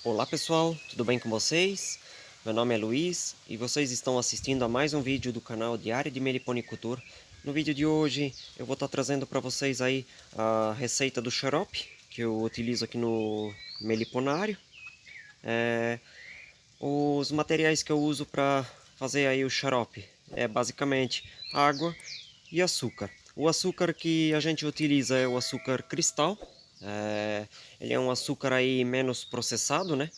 Olá pessoal, tudo bem com vocês? Meu nome é Luiz e vocês estão assistindo a mais um vídeo do canal Diário de Meliponicultura. No vídeo de hoje eu vou estar trazendo para vocês aí a receita do xarope que eu utilizo aqui no meliponário. Os materiais que eu uso para fazer aí o xarope é basicamente água e açúcar. O açúcar que a gente utiliza é o açúcar cristal. Ele é um açúcar aí menos processado, né?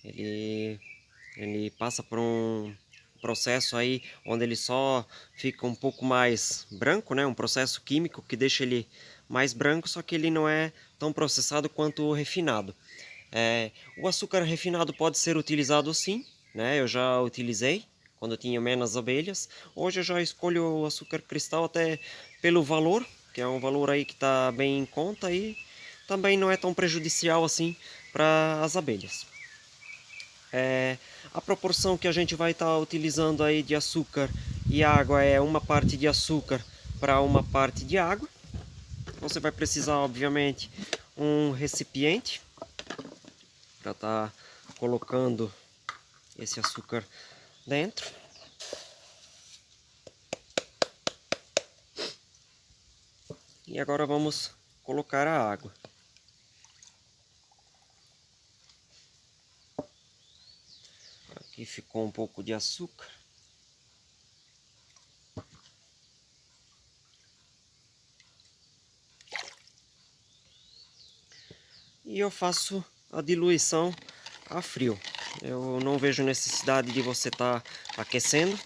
Ele, ele passa por um processo aí onde ele só fica um pouco mais branco, né? Um processo químico que deixa ele mais branco, só que ele não é tão processado quanto o refinado. O açúcar refinado pode ser utilizado sim, né? Eu já utilizei quando eu tinha menos abelhas. Hoje eu já escolho o açúcar cristal até pelo valor, que é um valor aí que está bem em conta e também não é tão prejudicial assim para as abelhas. A proporção que a gente vai estar utilizando aí de açúcar e água é uma parte de açúcar para uma parte de água. Você vai precisar, obviamente, um recipiente para estar colocando esse açúcar dentro. E agora vamos colocar a água. Aqui ficou um pouco de açúcar. E eu faço a diluição a frio. Eu não vejo necessidade de você estar aquecendo.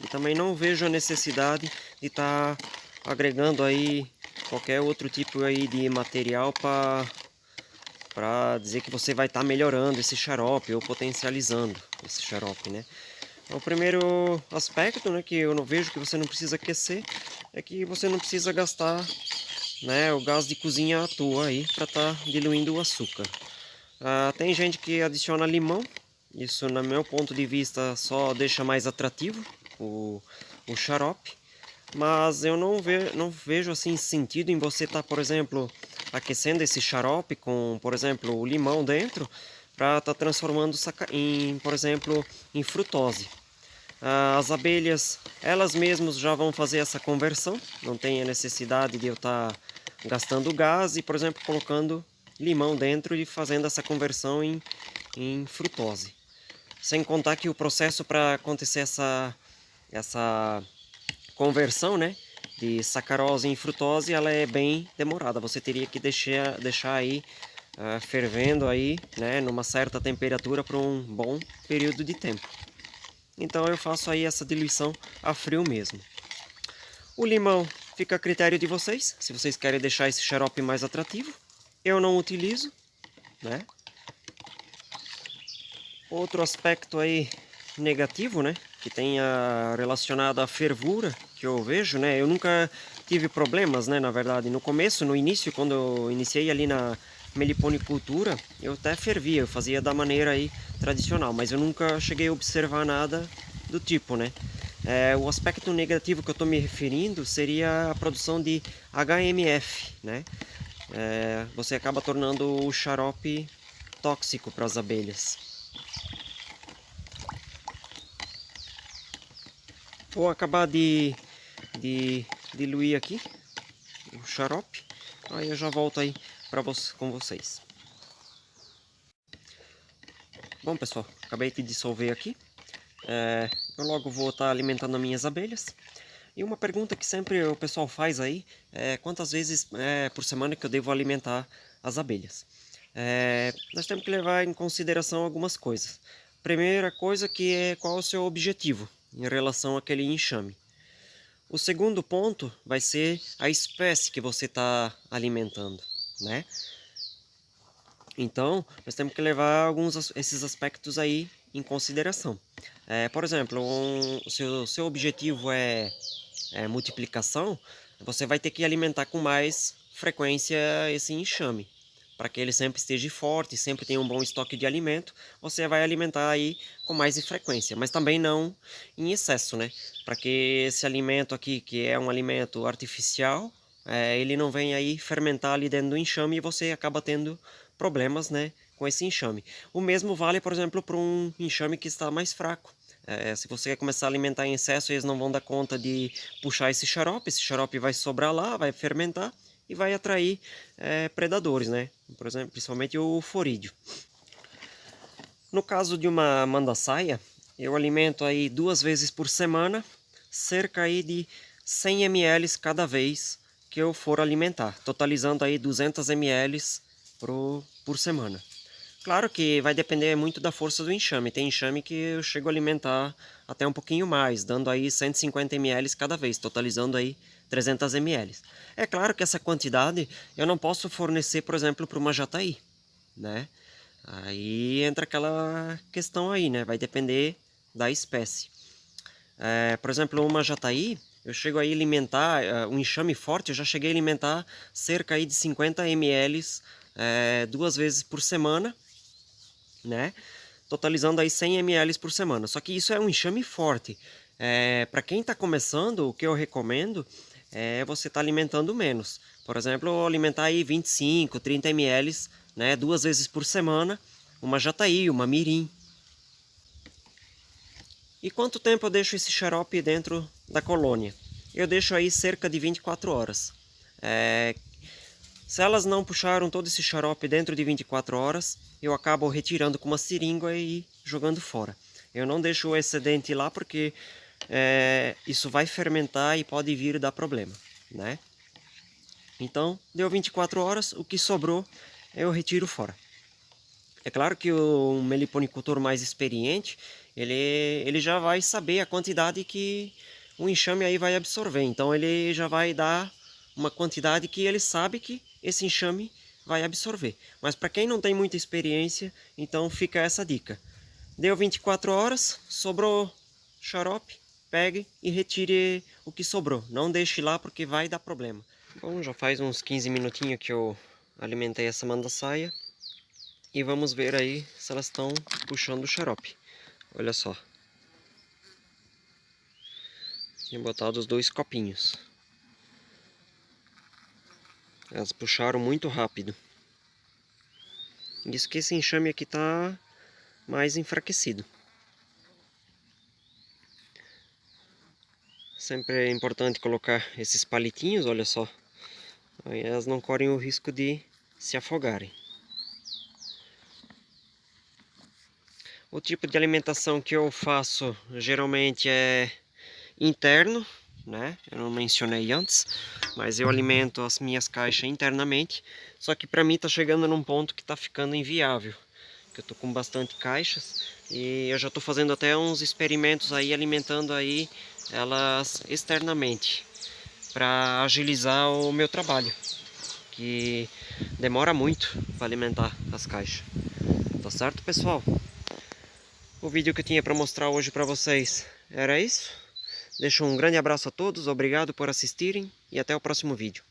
E também não vejo a necessidade de estar agregando aí qualquer outro tipo aí de material para dizer que você vai estar melhorando esse xarope ou potencializando esse xarope, né? O primeiro aspecto, né, que eu não vejo que você não precisa aquecer é que você não precisa gastar, né, o gás de cozinha à toa aí para estar diluindo o açúcar. Tem gente que adiciona limão, isso no meu ponto de vista só deixa mais atrativo o xarope, mas eu não vejo assim sentido em você estar, por exemplo, aquecendo esse xarope com, por exemplo, o limão dentro para estar transformando em, por exemplo, em frutose. As abelhas, elas mesmas já vão fazer essa conversão, não tem a necessidade de eu estar gastando gás e, por exemplo, colocando limão dentro e fazendo essa conversão em frutose. Sem contar que o processo para acontecer essa conversão, né, de sacarose em frutose, ela é bem demorada. Você teria que deixar aí fervendo aí, né, numa certa temperatura por um bom período de tempo. Então eu faço aí essa diluição a frio mesmo. O limão fica a critério de vocês, se vocês querem deixar esse xarope mais atrativo. Eu não utilizo, né? Outro aspecto aí negativo, né, que tenha relacionado à fervura que eu vejo, né? Eu nunca tive problemas, né, na verdade. No começo, no início, quando eu iniciei ali na meliponicultura, eu até fervia, eu fazia da maneira aí tradicional, mas eu nunca cheguei a observar nada do tipo, né? O aspecto negativo que eu estou me referindo seria a produção de HMF, né? Você acaba tornando o xarope tóxico para as abelhas. Vou acabar de diluir aqui o xarope. Aí eu já volto aí com vocês. Bom pessoal, acabei de dissolver aqui. Eu logo vou estar alimentando as minhas abelhas. E uma pergunta que sempre o pessoal faz aí é quantas vezes por semana que eu devo alimentar as abelhas. Nós temos que levar em consideração algumas coisas. Primeira coisa que é qual é o seu objetivo em relação àquele enxame. O segundo ponto vai ser a espécie que você está alimentando, né? Então, nós temos que levar esses aspectos aí em consideração. Por exemplo, se o seu objetivo é multiplicação, você vai ter que alimentar com mais frequência esse enxame. Para que ele sempre esteja forte, sempre tenha um bom estoque de alimento, você vai alimentar aí com mais frequência, mas também não em excesso, né? Para que esse alimento aqui, que é um alimento artificial, ele não venha aí fermentar ali dentro do enxame e você acaba tendo problemas, né, com esse enxame. O mesmo vale, por exemplo, para um enxame que está mais fraco. Se você quer começar a alimentar em excesso, eles não vão dar conta de puxar esse xarope vai sobrar lá, vai fermentar e vai atrair predadores, né? Por exemplo, principalmente o forídeo. No caso de uma mandaçaia, eu alimento aí 2 vezes por semana, cerca aí de 100 ml cada vez que eu for alimentar, totalizando aí 200 ml por semana. Claro que vai depender muito da força do enxame. Tem enxame que eu chego a alimentar até um pouquinho mais, dando aí 150 ml cada vez, totalizando aí 300 ml. É claro que essa quantidade eu não posso fornecer, por exemplo, para uma jataí, né? Aí entra aquela questão aí, né? Vai depender da espécie. Por exemplo, uma jataí, eu chego aí a alimentar, um enxame forte, eu já cheguei a alimentar cerca aí de 50 ml 2 vezes por semana, né? Totalizando aí 100 ml por semana. Só que isso é um enxame forte. Para quem está começando, o que eu recomendo é você estar alimentando menos. Por exemplo, alimentar aí 25, 30 ml, né, 2 vezes por semana, uma jataí, uma mirim. E quanto tempo eu deixo esse xarope dentro da colônia? Eu deixo aí cerca de 24 horas. Se elas não puxaram todo esse xarope dentro de 24 horas, eu acabo retirando com uma seringa e jogando fora. Eu não deixo o excedente lá porque isso vai fermentar e pode vir a dar problema, né? Então, deu 24 horas, o que sobrou eu retiro fora. É claro que o meliponicultor mais experiente, ele já vai saber a quantidade que o enxame aí vai absorver. Então ele já vai dar uma quantidade que ele sabe que esse enxame vai absorver. Mas para quem não tem muita experiência, então fica essa dica. Deu 24 horas, sobrou xarope, pegue e retire o que sobrou. Não deixe lá porque vai dar problema. Bom, já faz uns 15 minutinhos que eu alimentei essa mandaçaia. E vamos ver aí se elas estão puxando o xarope. Olha só. Tinha botado os 2 copinhos. Elas puxaram muito rápido. Isso que esse enxame aqui tá mais enfraquecido. Sempre é importante colocar esses palitinhos, olha só. Aí elas não correm o risco de se afogarem. O tipo de alimentação que eu faço geralmente é interno, né? Eu não mencionei antes, mas eu alimento as minhas caixas internamente. Só que para mim tá chegando num ponto que tá ficando inviável, que eu tô com bastante caixas e eu já tô fazendo até uns experimentos aí alimentando aí elas externamente para agilizar o meu trabalho, que demora muito para alimentar as caixas. Tá certo, pessoal? O vídeo que eu tinha para mostrar hoje para vocês era isso. Deixo um grande abraço a todos, obrigado por assistirem e até o próximo vídeo.